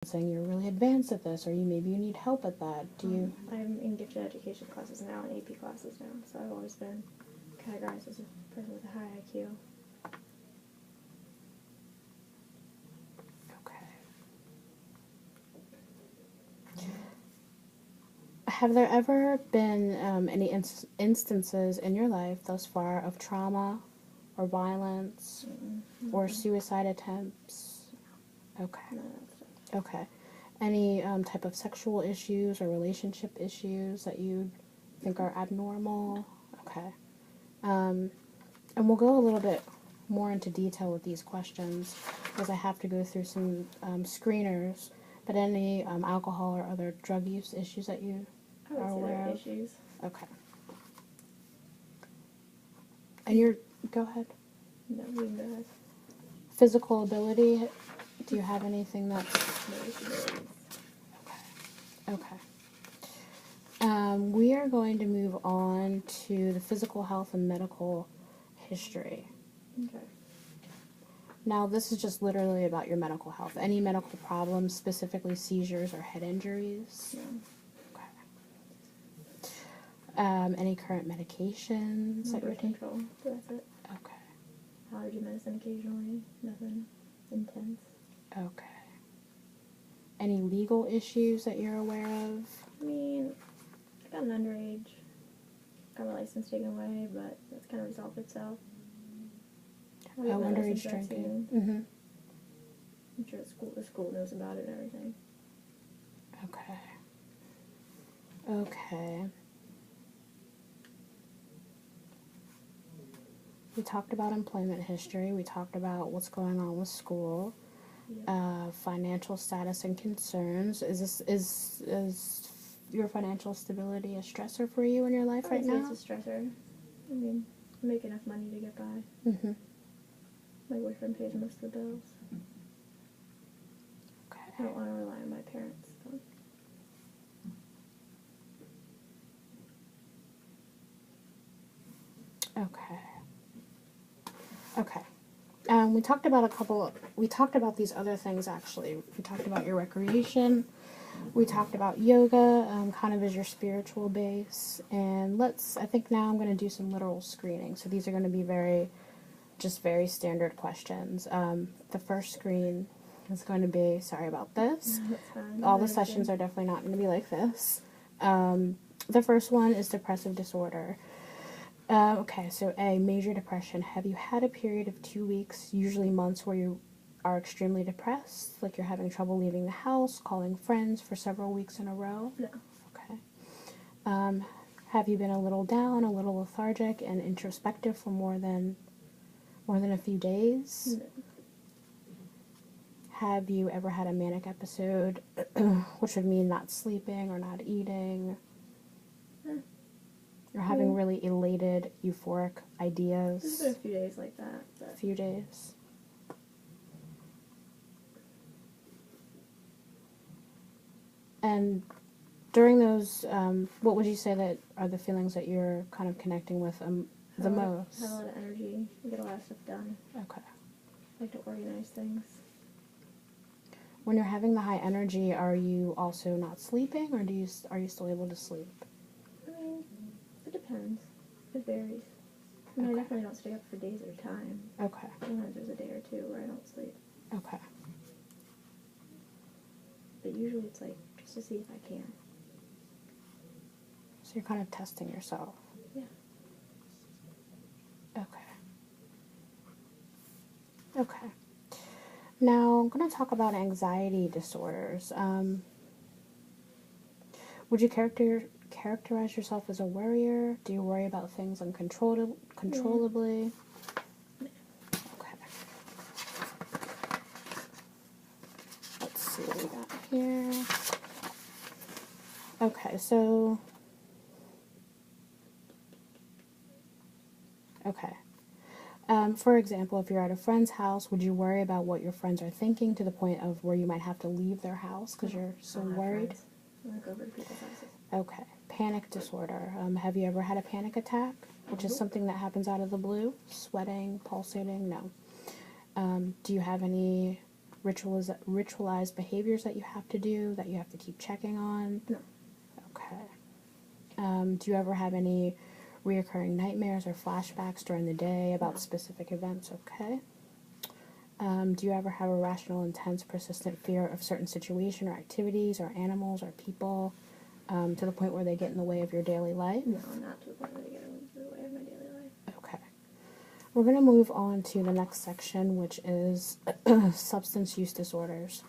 saying you're really advanced at this, or maybe you need help at that. Do you? I'm in gifted education classes now and AP classes now, so I've always been categorized as a person with a high IQ. Okay. Have there ever been any instances in your life thus far of trauma or violence or suicide attempts? Okay. None of that stuff. Okay. Any type of sexual issues or relationship issues that you think are abnormal? Okay. And we'll go a little bit more into detail with these questions because I have to go through some screeners. But any alcohol or other drug use issues that you I are would say aware there are of? issues. Okay. And you're, go ahead. No, you can go ahead. Physical ability, do you have anything that's... No disabilities. Okay. We are going to move on to the physical health and medical history. Okay. Now, this is just literally about your medical health. Any medical problems, specifically seizures or head injuries? No. Okay. Any current medications that you're Birth taking? control. That's it. Okay. Allergy medicine occasionally. Nothing intense. Okay. Any legal issues that you're aware of? I mean, I got an underage. Got my license taken away, but that's kind of resolved itself. Oh, I'll get my underage license back drinking. soon. Mm-hmm. I'm sure the school knows about it and everything. Okay. Okay. We talked about employment history. We talked about what's going on with school, financial status and concerns. Is your financial stability a stressor for you in your life right now? It's a stressor. I mean, I make enough money to get by. Mm-hmm. My boyfriend pays most of the bills. I Okay. don't want to rely on my parents. So. Okay. Okay. We talked about these other things actually. We talked about your recreation. We talked about yoga, kind of as your spiritual base. And I think now I'm going to do some literal screening. So these are going to be very standard questions. The first screen is going to be, sorry about this. No, that's fine. All the sessions are definitely not going to be like this. The first one is depressive disorder. Okay, so A, major depression. Have you had a period of 2 weeks, usually months, where you are extremely depressed? Like you're having trouble leaving the house, calling friends for several weeks in a row? No. Okay. Have you been a little down, a little lethargic, and introspective for more than a few days? No. Have you ever had a manic episode, which would mean not sleeping or not eating? Or having really elated, euphoric ideas? There's been a few days like that. A few days. And during those, what would you say that are the feelings that you're kind of connecting with the most? I have a lot of energy. I get a lot of stuff done. Okay. I like to organize things. When you're having the high energy, are you also not sleeping, or are you still able to sleep? I mean, it depends. It varies. I mean, I definitely don't stay up for days at a time. Okay. Sometimes there's a day or two where I don't sleep. Okay. But usually it's like just to see if I can. So you're kind of testing yourself. Yeah. Okay. Okay. Now, I'm going to talk about anxiety disorders. Would you characterize yourself as a worrier? Do you worry about things uncontrollably? Yeah. Okay. Let's see what we got here. Okay, so... Okay. For example, if you're at a friend's house, would you worry about what your friends are thinking to the point of where you might have to leave their house because you're so worried? I go over to people's houses. Okay. Panic disorder. Have you ever had a panic attack? Which is something that happens out of the blue? Sweating, pulsating? No. Do you have any ritualized behaviors that you have to do, that you have to keep checking on? No. Okay. Do you ever have any reoccurring nightmares or flashbacks during the day about specific events? Okay. Do you ever have a rational, intense, persistent fear of certain situation or activities or animals or people to the point where they get in the way of your daily life? No, not to the point where they get in the way of my daily life. Okay. We're going to move on to the next section, which is substance use disorders.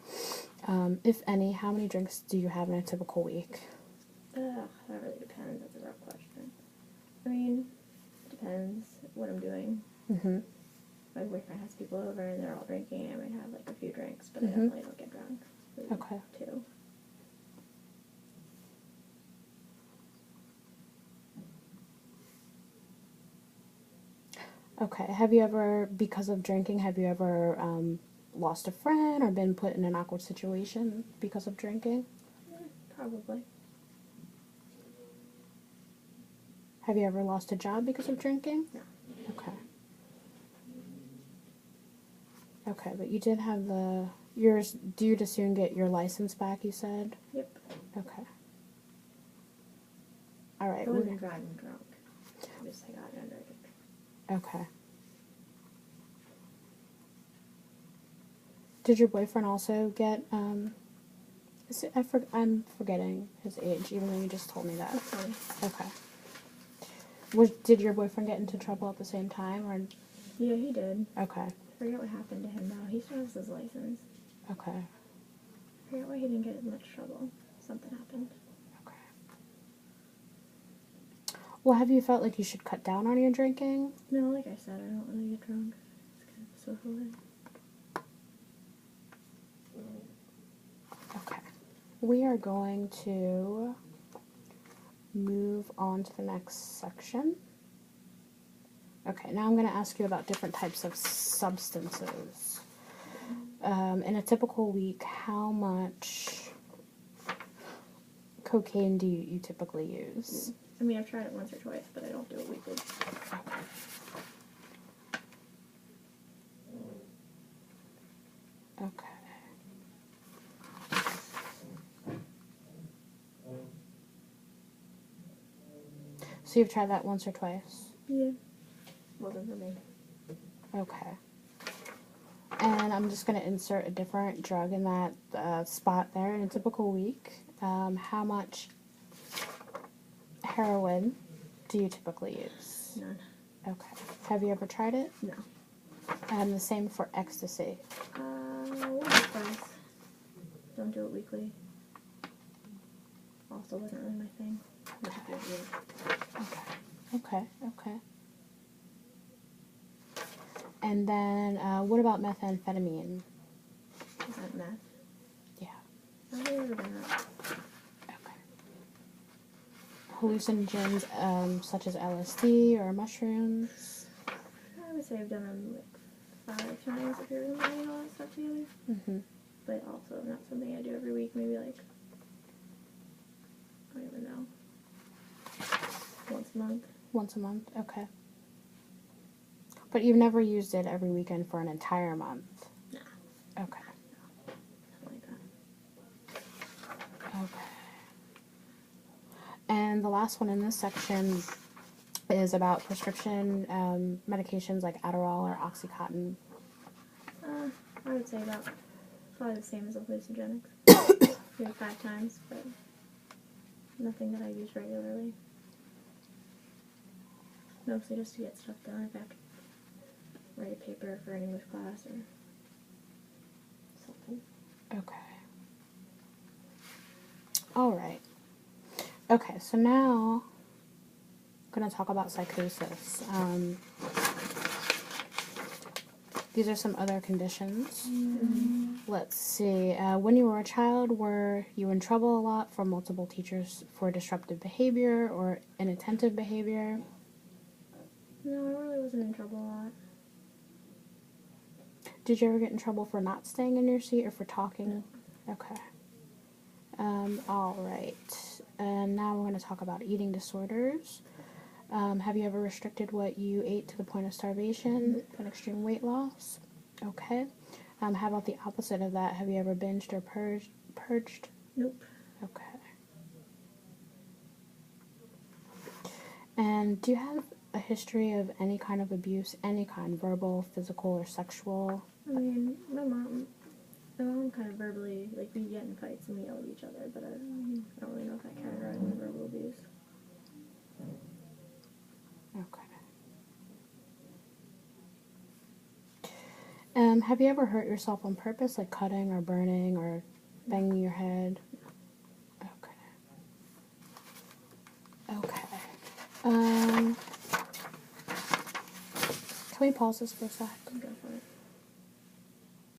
If any, how many drinks do you have in a typical week? That really depends. That's a rough question. I mean, it depends what I'm doing. Mm-hmm. My boyfriend has people over and they're all drinking. I might have like a few drinks, but I Mhm. definitely don't get drunk. Maybe Okay. 2. Okay. Have you ever, because of drinking, have you ever lost a friend or been put in an awkward situation because of drinking? Probably. Have you ever lost a job because of drinking? No. Okay. Okay, but you did have yours due to soon get your license back, you said? Yep. Okay. All right. I wasn't driving drunk. I got under it. Okay. Did your boyfriend also get, I'm forgetting his age, even though you just told me that. That's funny. Okay. Did your boyfriend get into trouble at the same time, or? Yeah, he did. Okay. I forget what happened to him now. He still has his license. Okay. I forget why he didn't get in much trouble. Something happened. Okay. Well, have you felt like you should cut down on your drinking? No, like I said, I don't really get drunk. It's kind of a social thing. Okay. We are going to move on to the next section. Okay, now I'm going to ask you about different types of substances. In a typical week, how much cocaine do you typically use? I mean, I've tried it once or twice, but I don't do it weekly. Okay. So you've tried that once or twice? Yeah. Wasn't for me. Okay. And I'm just going to insert a different drug in that spot there. In a typical week, how much heroin do you typically use? None. Okay. Have you ever tried it? No. And the same for ecstasy. Once or twice. Don't do it weekly. Also wasn't really my thing. Not a good week. Okay. Okay. And then, what about methamphetamine? Is that meth? Yeah. I've never done that. Okay. Hallucinogens, such as LSD or mushrooms? I would say I've done them like 5 times if you're really putting all that stuff together. Mm-hmm. But also not something I do every week. Maybe like, I don't even know. Once a month. Once a month? Okay. But you've never used it every weekend for an entire month? Nah. Okay. Something like that. Okay. And the last one in this section is about prescription medications like Adderall or Oxycontin. I would say about probably the same as the hallucinogenics. Maybe 5 times, but nothing that I use regularly. Mostly just to get stuff done if I have to write a paper for an English class or something. Okay. All right. Okay, so now I'm going to talk about psychosis. These are some other conditions. Let's see. When you were a child, were you in trouble a lot from multiple teachers for disruptive behavior or inattentive behavior? No, I really wasn't in trouble a lot. Did you ever get in trouble for not staying in your seat or for talking? Okay. All right. And now we're going to talk about eating disorders. Have you ever restricted what you ate to the point of starvation and extreme weight loss? Okay. How about the opposite of that? Have you ever binged or purged? Nope. Okay. And do you have a history of any kind of abuse, any kind, verbal, physical, or sexual? I mean, my mom kind of verbally, like, we get in fights and we yell at each other, but I don't really know if I categorize as verbal abuse. Okay. Have you ever hurt yourself on purpose, like cutting or burning or banging your head? Okay. Okay. Can we pause this for a sec? Okay.